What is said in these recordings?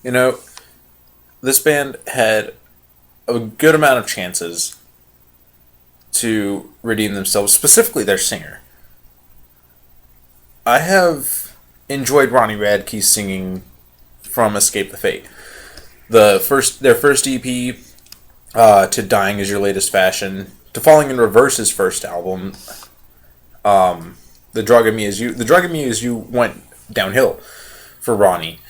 You know, this band had a good amount of chances to redeem themselves, specifically their singer. I have enjoyed Ronnie Radke's singing from Escape the Fate. Their first EP, to Dying Is Your Latest Fashion, to Falling in Reverse's first album, The Drug in Me Is You. The Drug in Me Is You went downhill for Ronnie.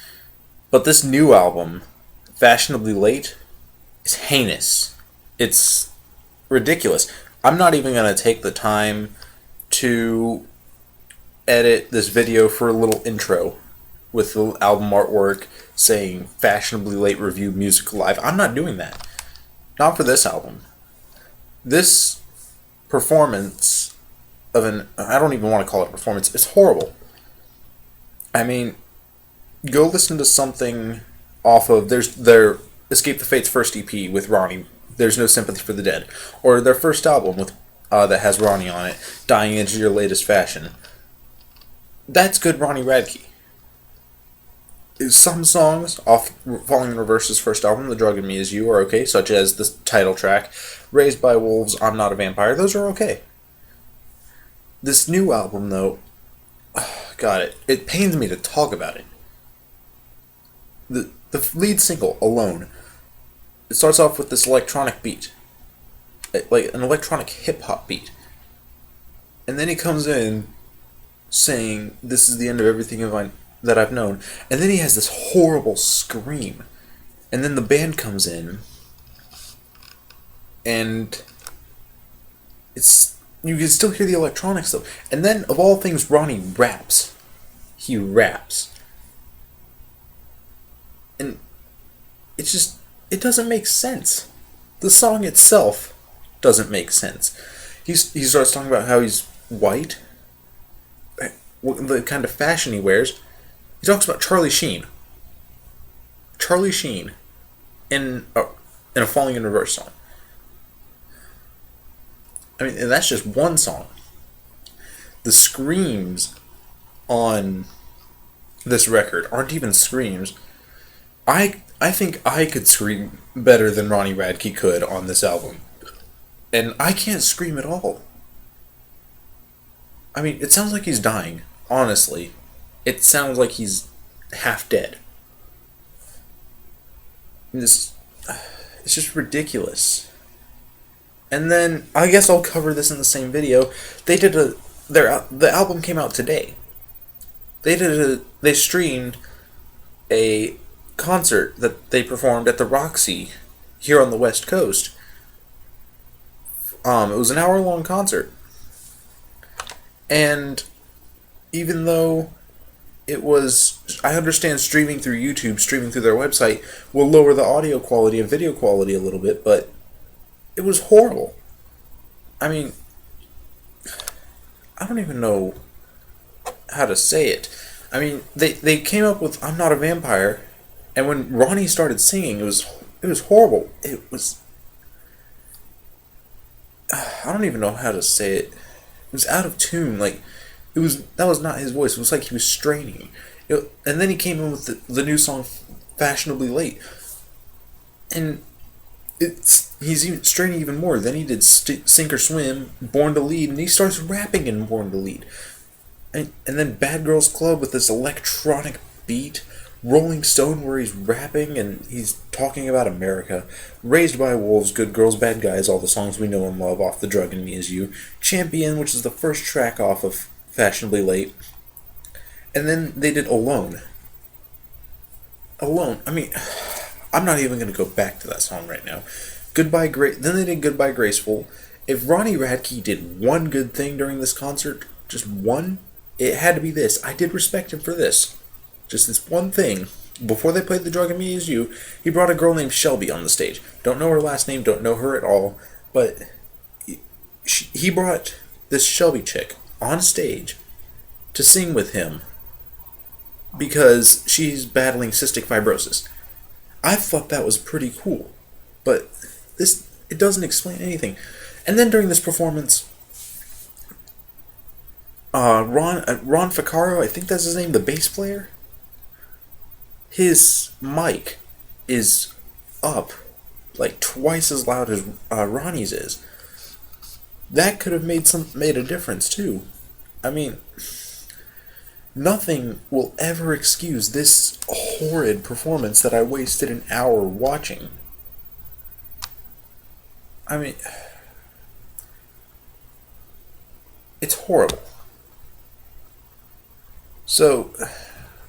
But this new album, Fashionably Late, is heinous. It's ridiculous. I'm not even going to take the time to edit this video for a little intro with the album artwork saying Fashionably Late Review Music Live. I'm not doing that. Not for this album. This performance of I don't even want to call it a performance, it's horrible. I mean, go listen to something off of their Escape the Fate's first EP with Ronnie, There's No Sympathy for the Dead, or their first album with that has Ronnie on it, Dying Is Your Latest Fashion. That's good Ronnie Radke. Some songs off Falling in Reverse's first album, The Drug in Me Is You, are okay, such as the title track, Raised by Wolves, I'm Not a Vampire. Those are okay. This new album, though, God, it pains me to talk about it. The lead single, Alone, it starts off with this electronic beat. Like an electronic hip-hop beat. And then he comes in saying, this is the end of everything that I've known. And then he has this horrible scream. And then the band comes in. And you can still hear the electronics though. And then, of all things, Ronnie raps. He raps. And it doesn't make sense. The song itself doesn't make sense. He starts talking about how he's white, the kind of fashion he wears. He talks about Charlie Sheen. Charlie Sheen in a Falling in Reverse song. I mean, and that's just one song. The screams on this record aren't even screams. I think I could scream better than Ronnie Radke could on this album. And I can't scream at all. I mean, it sounds like he's dying, honestly. It sounds like he's half dead. It's just ridiculous. And then, I guess I'll cover this in the same video. The album came out today. They streamed a concert that they performed at the Roxy here on the West Coast. It was an hour-long concert. And even though it was, I understand streaming through YouTube, streaming through their website, will lower the audio quality and video quality a little bit, but it was horrible. I mean, I don't even know how to say it. I mean, they came up with I'm Not a Vampire, and when Ronnie started singing, it was horrible. It was, I don't even know how to say it. It was out of tune. Like, that was not his voice. It was like he was straining. And then he came in with the new song, Fashionably Late, and he's even straining even more. Then he did Sink or Swim, Born to Lead, and he starts rapping in Born to Lead. And then Bad Girls Club with this electronic beat. Rolling Stone, where he's rapping and he's talking about America. Raised by Wolves, Good Girls, Bad Guys, all the songs we know and love off The Drug in Me Is You. Champion, which is the first track off of Fashionably Late. And then they did Alone. Alone. I mean, I'm not even going to go back to that song right now. Then they did Goodbye Graceful. If Ronnie Radke did one good thing during this concert, just one, it had to be this. I did respect him for this. Just this one thing. Before they played The Drug in Me Is You, he brought a girl named Shelby on the stage. Don't know her last name, don't know her at all, but he brought this Shelby chick on stage to sing with him because she's battling cystic fibrosis. I thought that was pretty cool, but it doesn't explain anything. And then during this performance, Ron Ficarro, I think that's his name, the bass player, his mic is up like twice as loud as Ronnie's is. That could have made a difference too. I mean, nothing will ever excuse this horrid performance that I wasted an hour watching. I mean, it's horrible. So,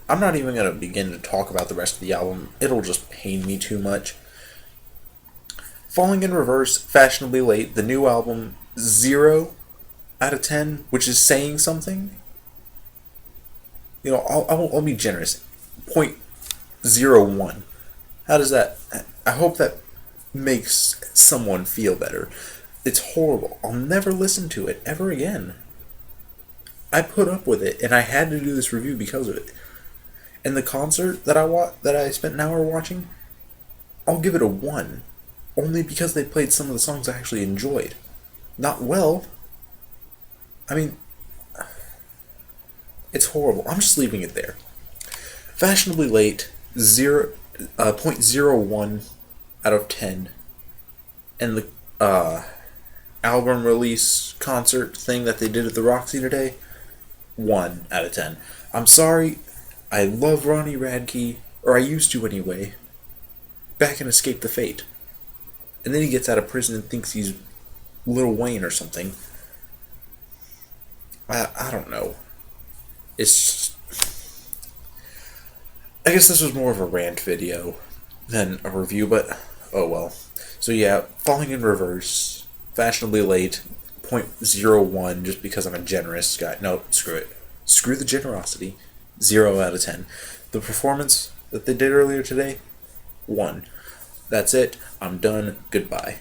I'm not even going to begin to talk about the rest of the album. It'll just pain me too much. Falling in Reverse, Fashionably Late, the new album, 0 out of 10, which is saying something. You know, I'll be generous. 0.01. How does that... I hope that makes someone feel better. It's horrible. I'll never listen to it ever again. I put up with it, and I had to do this review because of it. And the concert that I spent an hour watching, I'll give it a 1. Only because they played some of the songs I actually enjoyed. Not well. I mean, it's horrible. I'm just leaving it there. Fashionably Late, 0.01 out of 10. And the album release concert thing that they did at the Roxy today, 1 out of 10. I'm sorry, I love Ronnie Radke, or I used to anyway, back in Escape the Fate. And then he gets out of prison and thinks he's Lil Wayne or something. I don't know. It's just... I guess this was more of a rant video than a review, but oh well. So yeah, Falling in Reverse, Fashionably Late, 0.01, just because I'm a generous guy. No, screw it. Screw the generosity. 0 out of 10. The performance that they did earlier today, 1. That's it. I'm done. Goodbye.